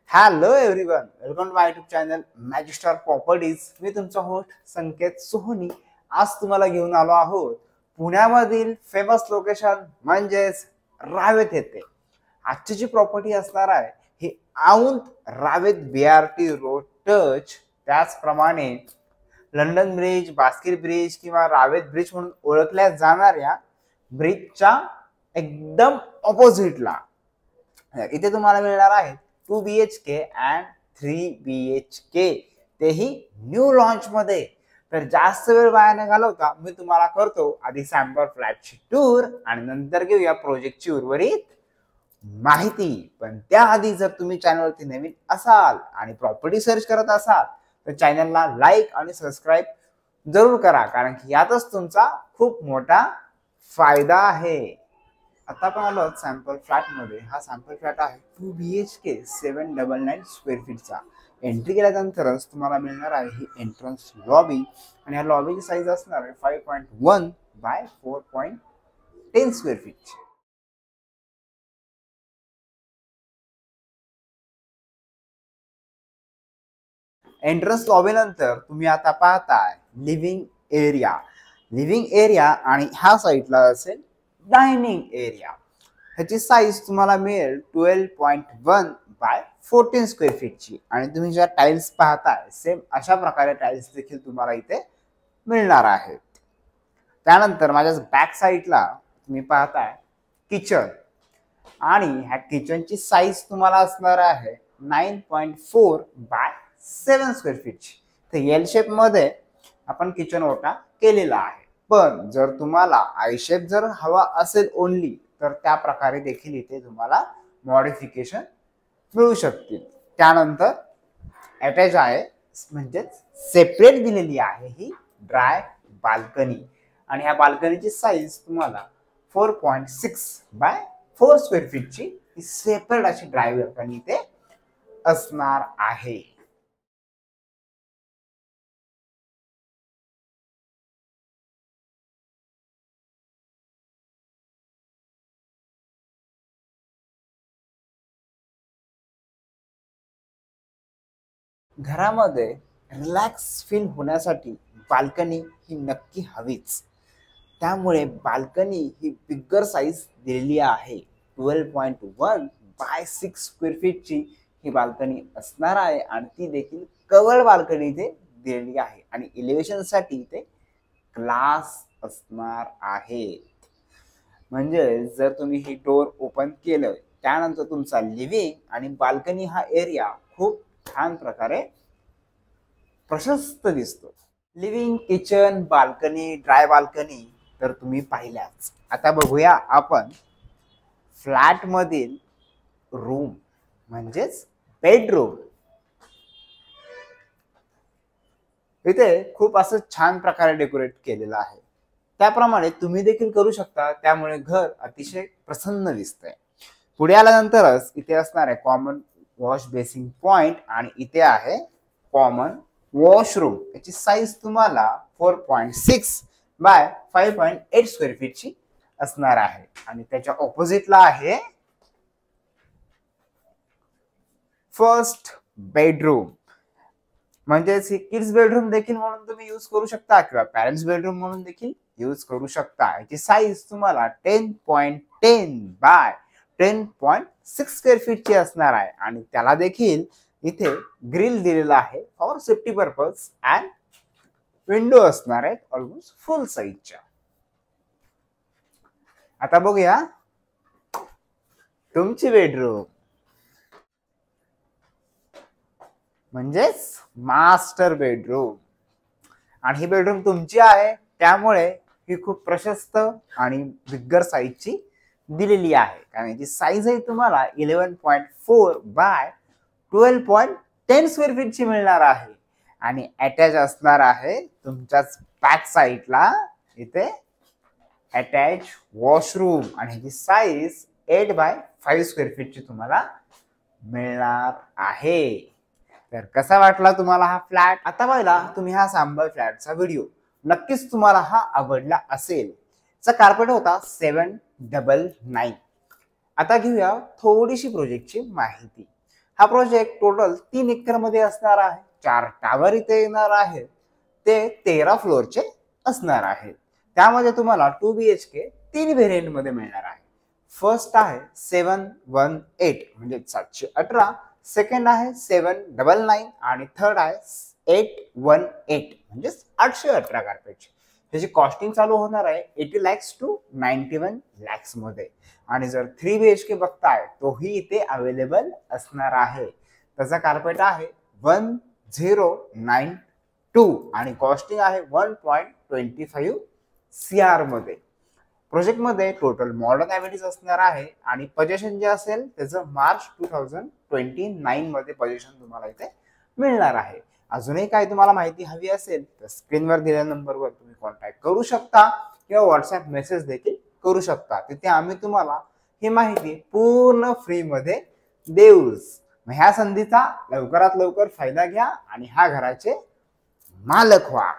Hello everyone, welcome to my YouTube channel magic star properties. मी तुमचा host संकेत सोहनी. आज तुम्हाला घेऊन आलो आहोत पुण्यामधील फेमस लोकेशन म्हणजेच रावेत येथे. आजची जी प्रॉपर्टी असणार आहे ही Aundh Ravet BRT road touch, त्याचप्रमाणे लंडन ब्रिज, बास्कीर ब्रिज किंवा रावेत ब्रिज म्हणून ओळखल्या जाणाऱ्या ब्रिजच्या एकदम ऑपोजिटला इथे तुम्हाला मिळणार आहे 2 BHK अँड 3 BHK, तेही न्यू लॉन्च मध्ये. तर जास्त वेळ वाया न घालवता मी तुम्हाला करतो आधी सॅम्पल फ्लॅटची टूर आणि नंतर घेऊया प्रोजेक्टची उर्वरित माहिती. पण त्याआधी जर तुम्ही चॅनलवरती नवीन असाल आणि प्रॉपर्टी सर्च करत असाल तर चॅनलला लाईक आणि सबस्क्राईब जरूर करा, कारण की यातच तुमचा खूप मोठा फायदा आहे. आता आपण आलो सॅम्पल फ्लॅट मध्ये. हा सॅम्पल फ्लॅट आहे 2 BHK 799 स्क्वेअर फीटचा. एंट्री केल्यानंतरच तुम्हाला मिळणार आहे ही एंट्रन्स लॉबी, आणि या लॉबीची साईज असणार आहे 5.1 by 4.10 square feet. Entrance lobby नंतर तुम्ही आता पाहताय लिव्हिंग एरिया. लिव्हिंग एरिया आणि ह्या साईडला असेल डायनिंग एरिया. ह्याची साईज तुम्हाला मिळेल 12.1 बाय 14 स्क्वेअर फीटची, आणि तुम्ही ज्या टाइल्स पाहताय सेम अशा प्रकारे टाइल्स देखील तुम्हाला इथे मिळणार आहेत. त्यानंतर माझ्या बॅक साईडला तुम्ही पाहताय किचन, आणि ह्या किचनची साईज तुम्हाला असणार आहे 9.4 बाय 7 स्क्वेअर फीटची. तर एल शेप मध्ये आपण किचन ओटा केलेला आहे. पण जर तुम्हाला आय शेप जर हवा असेल ओनली तर त्या प्रकारे देखील इथे तुम्हाला मॉडिफिकेशन मिळू शकतील. त्यानंतर अटॅच आहे, म्हणजेच सेपरेट दिलेली आहे ही ड्राय बाल्कनी, आणि ह्या बाल्कनीची साईज तुम्हाला 4.6 बाय 4 स्क्वेअर फीटची ही सेपरेट अशी ड्राय बाल्कनी इथे असणार आहे. घरामध्ये रिलॅक्स फील होण्यासाठी बाल्कनी ही नक्की हवीच. त्यामुळे बाल्कनी ही बिगर साईज दिलेली आहे. 12.1 बाय 6 स्क्वेअर फीटची ही बाल्कनी असणार आहे, आणि ती देखील कवर्ड बाल्कनी इथे दिलेली आहे, आणि इलेव्हेशन साठी इथे ग्लास असणार आहे. म्हणजे जर तुम्ही ही डोर ओपन केलं त्यानंतर तुमचा लिव्हिंग आणि बाल्कनी हा एरिया खूप छान प्रकारे प्रशस्त दिसतो. Living, kitchen, balcony, dry balcony तर तुम्ही पाहिल्याच. आता बघूया आपण फ्लॅट मधील रूम म्हणजेच बेडरूम. इथे खूप असं छान प्रकारे डेकोरेट केलेलं आहे. त्याप्रमाणे तुम्ही देखील करू शकता, त्यामुळे घर अतिशय प्रसन्न दिसतंय. पुढे आल्यानंतरच इथे असणार आहे कॉमन वॉश बेसिंग पॉइंट, आणि इथे आहे कॉमन वॉशरूम. याची साईज तुम्हाला 4.6 बाय 5.8 स्क्वेअर फीटची असणार आहे, आणि त्याच्या ऑपोजिटला आहे फर्स्ट बेडरूम. म्हणजेच ही किड्स बेडरूम देखील म्हणून तुम्ही यूज करू शकता किंवा पॅरेंट्स बेडरूम म्हणून देखील यूज करू शकता. याची साईज तुम्हाला 10.10 बाय 10.6 स्क्वेअर फीटची असणार आहे, आणि त्याला देखील इथे ग्रिल दिलेला आहे for safety purpose, and window असणार आहेत ऑलमोस्ट फुल साईजच्या. आता बघूया तुमची बेडरूम, म्हणजेच मास्टर बेडरूम. आणि ही बेडरूम तुमची आहे, त्यामुळे ही खूप प्रशस्त आणि बिगर साईजची दिलेली आहे, कारण याची साईज आहे तुम्हाला 11.4 बाय 12.10 स्क्वेअर फीटची मिळणार आहे, आणि अटॅच असणार आहे तुमच्याच बॅक साईडला इथे अटॅच वॉशरूम, आणि ह्याची साईज 8 बाय 5 स्क्वेअर फीटची तुम्हाला मिळणार आहे. तर कसा वाटला तुम्हाला हा फ्लॅट? आता पहिला तुम्ही हा सॅम्पल फ्लॅटचा व्हिडिओ. नक्कीच तुम्हाला हा आवडला असेल. चा कार्पेट होता 799. आता घेऊया थोडीशी प्रोजेक्टची माहिती. हा प्रोजेक्ट टोटल 3 एकर मध्ये असणार आहे. 4 टावर इथे येणार आहेत. ते 13 फ्लोअरचे असणार आहेत. त्यामध्ये तुम्हाला 2 BHK 3 व्हेरियंट मध्ये मिळणार आहे. फर्स्ट आहे 718 म्हणजे 718, सेकंड आहे 799 आणि थर्ड आहे 818 म्हणजे 818 कार्पेटची. त्याची कॉस्टिंग चालू होणार आहे 80 lakhs to 91 lakhs मध्ये. आणि जर 3 BHK बघताय तोही इथे अवेलेबल असणार आहे. त्याचा कार्पेट आहे 1092 आणि कॉस्टिंग आहे 1.25 CR मध्ये. प्रोजेक्ट मध्ये टोटल मॉडर्न अमेनिटीज असणार आहे आणि पोझिशन जे असेल त्याचं मार्च 2029 मध्ये पोझिशन तुम्हाला इथे मिळणार आहे. अजूनही काही तुम्हाला माहिती हवी असेल तर स्क्रीनवर दिलेल्या नंबरवर तुम्ही कॉन्टॅक्ट करू शकता किंवा व्हॉट्सअप मेसेज देखील करू शकता. तिथे आम्ही तुम्हाला ही माहिती पूर्ण फ्री मध्ये देऊच. ह्या संधीचा लवकरात लवकर फायदा घ्या आणि ह्या घराचे मालक व्हा.